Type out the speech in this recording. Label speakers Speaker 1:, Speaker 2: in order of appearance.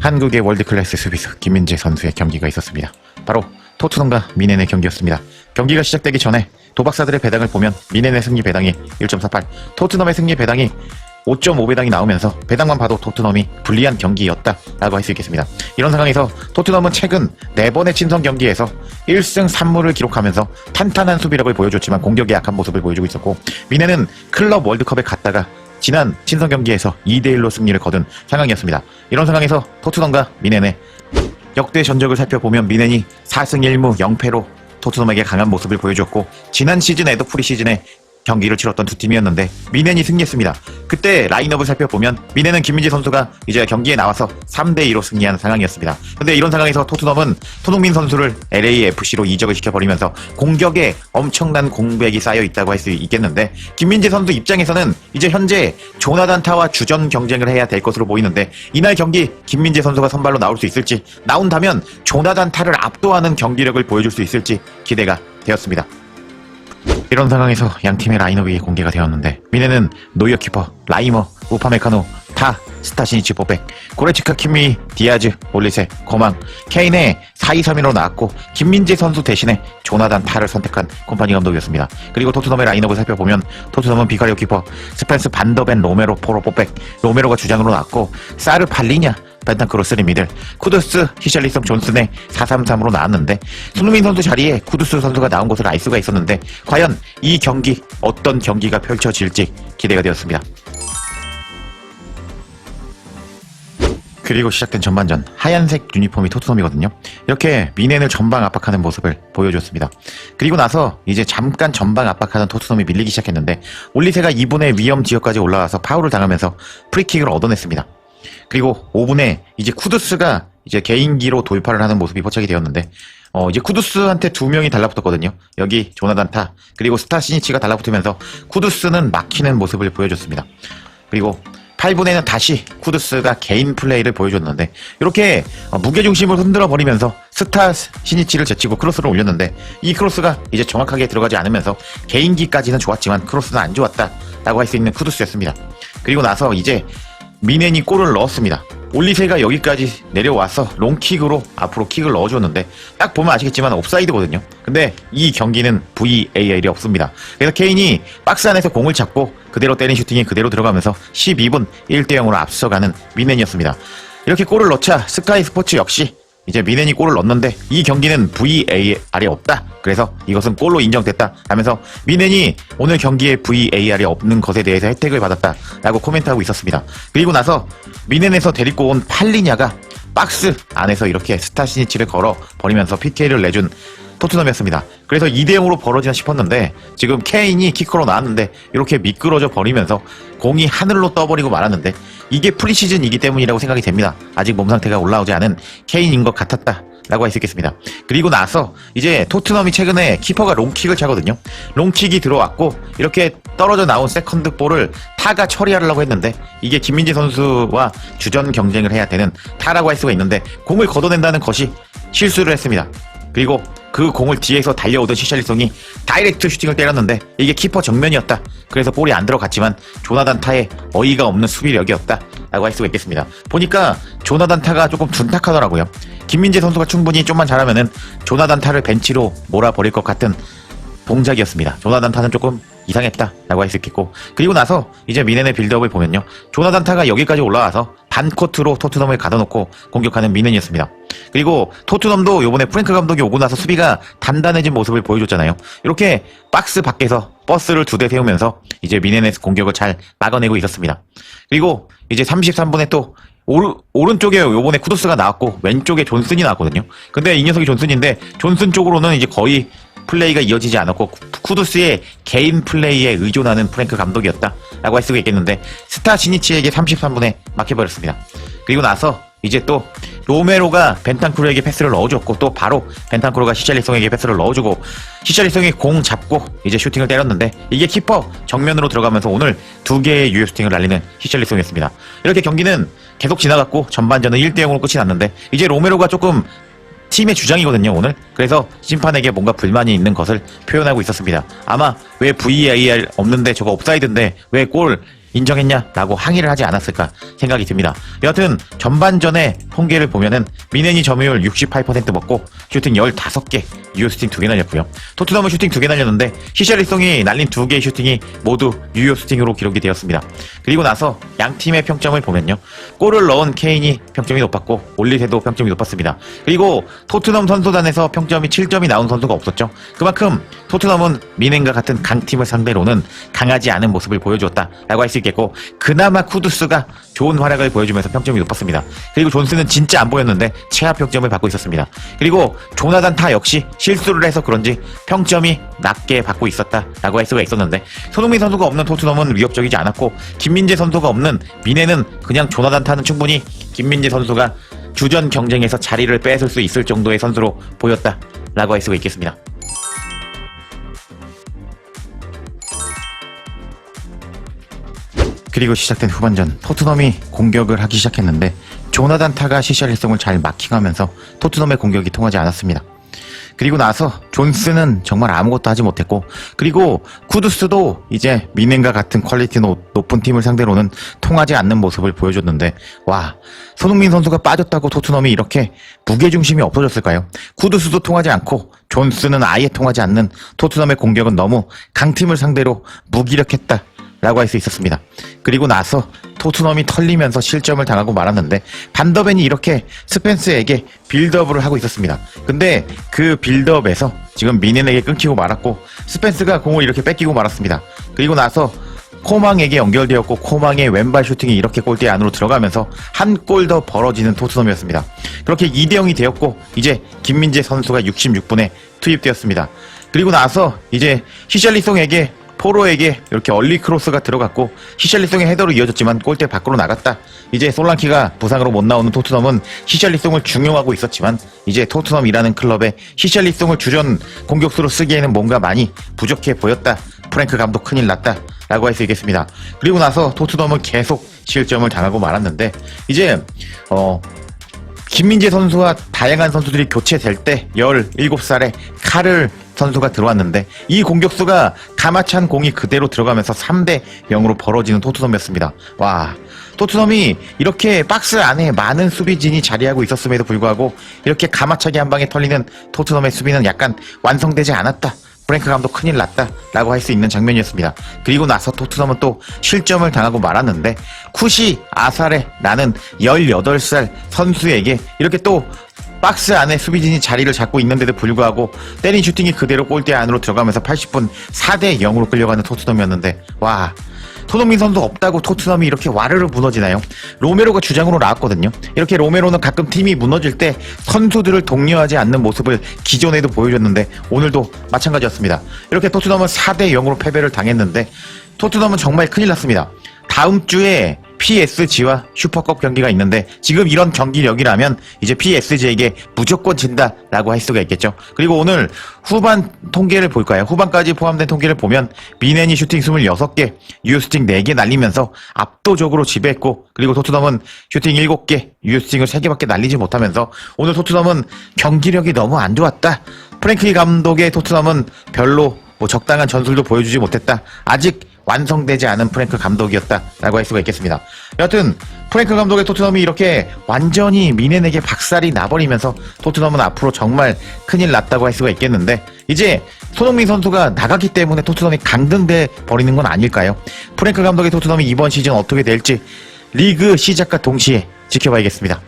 Speaker 1: 한국의 월드클래스 수비수 김민재 선수의 경기가 있었습니다. 바로 토트넘과 미넨의 경기였습니다. 경기가 시작되기 전에 도박사들의 배당을 보면 미넨의 승리 배당이 1.48, 토트넘의 승리 배당이 5.5배당이 나오면서 배당만 봐도 토트넘이 불리한 경기였다라고 할 수 있겠습니다. 이런 상황에서 토트넘은 최근 4번의 친선 경기에서 1승 3무를 기록하면서 탄탄한 수비력을 보여줬지만 공격에 약한 모습을 보여주고 있었고, 미넨은 클럽 월드컵에 갔다가 지난 친선 경기에서 2대1로 승리를 거둔 상황이었습니다. 이런 상황에서 토트넘과 미넨의 역대 전적을 살펴보면 미넨이 4승 1무 0패로 토트넘에게 강한 모습을 보여줬고, 지난 시즌에도 프리시즌에 경기를 치렀던 두 팀이었는데 미넨이 승리했습니다. 그때 라인업을 살펴보면 미넨은 김민재 선수가 이제 경기에 나와서 3대2로 승리한 상황이었습니다. 근데 이런 상황에서 토트넘은 손흥민 선수를 LAFC로 이적을 시켜버리면서 공격에 엄청난 공백이 쌓여 있다고 할 수 있겠는데, 김민재 선수 입장에서는 이제 현재 조나단 타와 주전 경쟁을 해야 될 것으로 보이는데, 이날 경기 김민재 선수가 선발로 나올 수 있을지, 나온다면 조나단 타를 압도하는 경기력을 보여줄 수 있을지 기대가 되었습니다. 이런 상황에서 양팀의 라인업이 공개가 되었는데, 미넨은 노이어 키퍼, 라이머, 우파메카노, 타, 스타시니치 포백, 고레츠카, 키미, 디아즈, 올리세, 거망, 케인의 4-2-3-1로 나왔고, 김민재 선수 대신에 조나단 타를 선택한 콤파니 감독이었습니다. 그리고 토트넘의 라인업을 살펴보면 토트넘은 비카리오 키퍼, 스펜스 반더벤, 로메로, 포로, 포백, 로메로가 주장으로 나왔고, 사르 팔리냐, 벤탄크로 3미들, 쿠두스, 히샬리성, 존슨의 4-3-3으로 나왔는데, 손흥민 선수 자리에 쿠두스 선수가 나온 것을 알 수가 있었는데, 과연 이 경기 어떤 경기가 펼쳐질지 기대가 되었습니다. 그리고 시작된 전반전, 하얀색 유니폼이 토트넘이거든요. 이렇게 미넨을 전방 압박하는 모습을 보여줬습니다. 그리고 나서 이제 잠깐 전방 압박하는 토트넘이 밀리기 시작했는데, 올리세가 2분의 위험 지역까지 올라와서 파울을 당하면서 프리킥을 얻어냈습니다. 그리고 5분에 이제 쿠두스가 이제 개인기로 돌파를 하는 모습이 포착이 되었는데, 이제 쿠두스한테 2명이 달라붙었거든요. 여기 조나단 타, 그리고 스타시니치가 달라붙으면서 쿠두스는 막히는 모습을 보여줬습니다. 그리고 8분에는 다시 쿠두스가 개인 플레이를 보여줬는데, 이렇게 무게중심을 흔들어 버리면서 스타시니치를 제치고 크로스를 올렸는데, 이 크로스가 이제 정확하게 들어가지 않으면서 개인기까지는 좋았지만 크로스는 안 좋았다라고 할 수 있는 쿠두스였습니다. 그리고 나서 이제 미넨이 골을 넣었습니다. 올리세가 여기까지 내려와서 롱킥으로 앞으로 킥을 넣어줬는데, 딱 보면 아시겠지만 옵사이드거든요. 근데 이 경기는 VAR이 없습니다. 그래서 케인이 박스 안에서 공을 잡고 그대로 때린 슈팅이 그대로 들어가면서 12분 1대0으로 앞서가는 미넨이었습니다. 이렇게 골을 넣자 스카이 스포츠 역시 이제 미넨이 골을 넣었는데 이 경기는 VAR이 없다, 그래서 이것은 골로 인정됐다 하면서 미넨이 오늘 경기에 VAR이 없는 것에 대해서 혜택을 받았다라고 코멘트하고 있었습니다. 그리고 나서 미넨에서 데리고 온 팔리냐가 박스 안에서 이렇게 스타시니치를 걸어 버리면서 PK를 내준 토트넘이었습니다. 그래서 2대0으로 벌어지나 싶었는데, 지금 케인이 키커로 나왔는데 이렇게 미끄러져 버리면서 공이 하늘로 떠버리고 말았는데, 이게 프리시즌이기 때문이라고 생각이 됩니다. 아직 몸 상태가 올라오지 않은 케인인 것 같았다라고 할 수 있겠습니다. 그리고 나서 이제 토트넘이 최근에 키퍼가 롱킥을 차거든요. 롱킥이 들어왔고 이렇게 떨어져 나온 세컨드 볼을 타가 처리하려고 했는데, 이게 김민재 선수와 주전 경쟁을 해야 되는 타라고 할 수가 있는데 공을 걷어낸다는 것이 실수를 했습니다. 그리고 그 공을 뒤에서 달려오던 시샬리송이 다이렉트 슈팅을 때렸는데 이게 키퍼 정면이었다. 그래서 볼이 안 들어갔지만 조나단 타의 어이가 없는 수비력이었다 라고 할 수가 있겠습니다. 보니까 조나단 타가 조금 둔탁하더라고요. 김민재 선수가 충분히 좀만 잘하면은 조나단 타를 벤치로 몰아버릴 것 같은 동작이었습니다. 조나단 타는 조금 이상했다라고 할 수 있겠고, 그리고 나서 이제 미넨의 빌드업을 보면요, 조나단 타가 여기까지 올라와서 반코트로 토트넘을 가둬놓고 공격하는 미넨이었습니다. 그리고 토트넘도 요번에 프랭크 감독이 오고 나서 수비가 단단해진 모습을 보여줬잖아요. 이렇게 박스 밖에서 버스를 2대 세우면서 이제 미넨의 공격을 잘 막아내고 있었습니다. 그리고 이제 33분에 또 오른쪽에 요번에 쿠두스가 나왔고 왼쪽에 존슨이 나왔거든요. 근데 이 녀석이 존슨인데, 존슨 쪽으로는 이제 거의 플레이가 이어지지 않았고 쿠두스의 개인 플레이에 의존하는 프랭크 감독이었다라고 할 수가 있겠는데, 스타시니치에게 33분에 막혀버렸습니다. 그리고 나서 이제 또 로메로가 벤탄쿠르에게 패스를 넣어줬고, 또 바로 벤탄쿠르가 히샬리송에게 패스를 넣어주고, 히샬리송이 공 잡고 이제 슈팅을 때렸는데 이게 키퍼 정면으로 들어가면서 오늘 2개의 유효 슈팅을 날리는 히샬리송이었습니다. 이렇게 경기는 계속 지나갔고 전반전은 1대0으로 끝이 났는데, 이제 로메로가 조금 팀의 주장이거든요 오늘. 그래서 심판에게 뭔가 불만이 있는 것을 표현하고 있었습니다. 아마 왜 VAR 없는데 저거 옵사이드인데 왜 골 인정했냐라고 항의를 하지 않았을까 생각이 듭니다. 여하튼 전반전의 통계를 보면은 미넨이 점유율 68% 먹고 슈팅 15개, 유효 슈팅 2개 날렸고요. 토트넘은 슈팅 2개 날렸는데 히샬리송이 날린 2개의 슈팅이 모두 유효 슈팅으로 기록이 되었습니다. 그리고 나서 양 팀의 평점을 보면요. 골을 넣은 케인이 평점이 높았고 올리세도 평점이 높았습니다. 그리고 토트넘 선수단에서 평점이 7점이 나온 선수가 없었죠. 그만큼 토트넘은 미넨과 같은 강팀을 상대로는 강하지 않은 모습을 보여주었다라고 할 수 있겠고, 그나마 쿠두스가 좋은 활약을 보여주면서 평점이 높았습니다. 그리고 존스는 진짜 안 보였는데 최하 평점을 받고 있었습니다. 그리고 조나단 타 역시 실수를 해서 그런지 평점이 낮게 받고 있었다라고 할 수가 있었는데, 손흥민 선수가 없는 토트넘은 위협적이지 않았고, 김민재 선수가 없는 미넨은 그냥 조나단 타는 충분히 김민재 선수가 주전 경쟁에서 자리를 뺏을 수 있을 정도의 선수로 보였다라고 할 수가 있겠습니다. 그리고 시작된 후반전, 토트넘이 공격을 하기 시작했는데 조나단 타가 히샬리송을 잘 마킹하면서 토트넘의 공격이 통하지 않았습니다. 그리고 나서 존스는 정말 아무것도 하지 못했고, 그리고 쿠두스도 이제 미넨과 같은 퀄리티 높은 팀을 상대로는 통하지 않는 모습을 보여줬는데, 와, 손흥민 선수가 빠졌다고 토트넘이 이렇게 무게중심이 없어졌을까요? 쿠두스도 통하지 않고 존스는 아예 통하지 않는 토트넘의 공격은 너무 강팀을 상대로 무기력했다 라고 할 수 있었습니다. 그리고 나서 토트넘이 털리면서 실점을 당하고 말았는데, 반더벤이 이렇게 스펜스에게 빌드업을 하고 있었습니다. 근데 그 빌드업에서 지금 미넨에게 끊기고 말았고, 스펜스가 공을 이렇게 뺏기고 말았습니다. 그리고 나서 코망에게 연결되었고, 코망의 왼발 슈팅이 이렇게 골대 안으로 들어가면서 한 골 더 벌어지는 토트넘이었습니다. 그렇게 2대0이 되었고, 이제 김민재 선수가 66분에 투입되었습니다. 그리고 나서 이제 히샬리송에게, 포로에게 이렇게 얼리 크로스가 들어갔고, 히샬리송의 헤더로 이어졌지만 골대 밖으로 나갔다. 이제 솔랑키가 부상으로 못 나오는 토트넘은 히샬리송을 중용하고 있었지만, 이제 토트넘이라는 클럽에 히샬리송을 주전 공격수로 쓰기에는 뭔가 많이 부족해 보였다. 프랭크 감독 큰일 났다 라고 할 수 있겠습니다. 그리고 나서 토트넘은 계속 실점을 당하고 말았는데, 이제 김민재 선수와 다양한 선수들이 교체될 때 17살의 카를 선수가 들어왔는데, 이 공격수가 가마찬 공이 그대로 들어가면서 3대0으로 벌어지는 토트넘이었습니다. 와, 토트넘이 이렇게 박스 안에 많은 수비진이 자리하고 있었음에도 불구하고 이렇게 가마차게 한 방에 털리는 토트넘의 수비는 약간 완성되지 않았다. 프랭크 감독 큰일 났다 라고 할 수 있는 장면이었습니다. 그리고 나서 토트넘은 또 실점을 당하고 말았는데, 쿠시 아사레라는 18살 선수에게 이렇게 또 박스 안에 수비진이 자리를 잡고 있는데도 불구하고 때린 슈팅이 그대로 골대 안으로 들어가면서 80분 4대0으로 끌려가는 토트넘이었는데, 와, 손흥민 선수 없다고 토트넘이 이렇게 와르르 무너지나요? 로메로가 주장으로 나왔거든요. 이렇게 로메로는 가끔 팀이 무너질 때 선수들을 독려하지 않는 모습을 기존에도 보여줬는데 오늘도 마찬가지였습니다. 이렇게 토트넘은 4대0으로 패배를 당했는데, 토트넘은 정말 큰일 났습니다. 다음 주에 PSG와 슈퍼컵 경기가 있는데, 지금 이런 경기력이라면 이제 PSG에게 무조건 진다라고 할 수가 있겠죠. 그리고 오늘 후반 통계를 볼까요? 후반까지 포함된 통계를 보면 미넨이 슈팅 26개, 유효 슈팅 4개 날리면서 압도적으로 지배했고, 그리고 토트넘은 슈팅 7개, 유효 슈팅을 3개밖에 날리지 못하면서 오늘 토트넘은 경기력이 너무 안 좋았다. 프랭키 감독의 토트넘은 별로 적당한 전술도 보여주지 못했다. 아직 완성되지 않은 프랭크 감독이었다라고 할 수가 있겠습니다. 여하튼 프랭크 감독의 토트넘이 이렇게 완전히 미넨에게 박살이 나버리면서 토트넘은 앞으로 정말 큰일 났다고 할 수가 있겠는데, 이제 손흥민 선수가 나갔기 때문에 토트넘이 강등돼 버리는 건 아닐까요? 프랭크 감독의 토트넘이 이번 시즌 어떻게 될지 리그 시작과 동시에 지켜봐야겠습니다.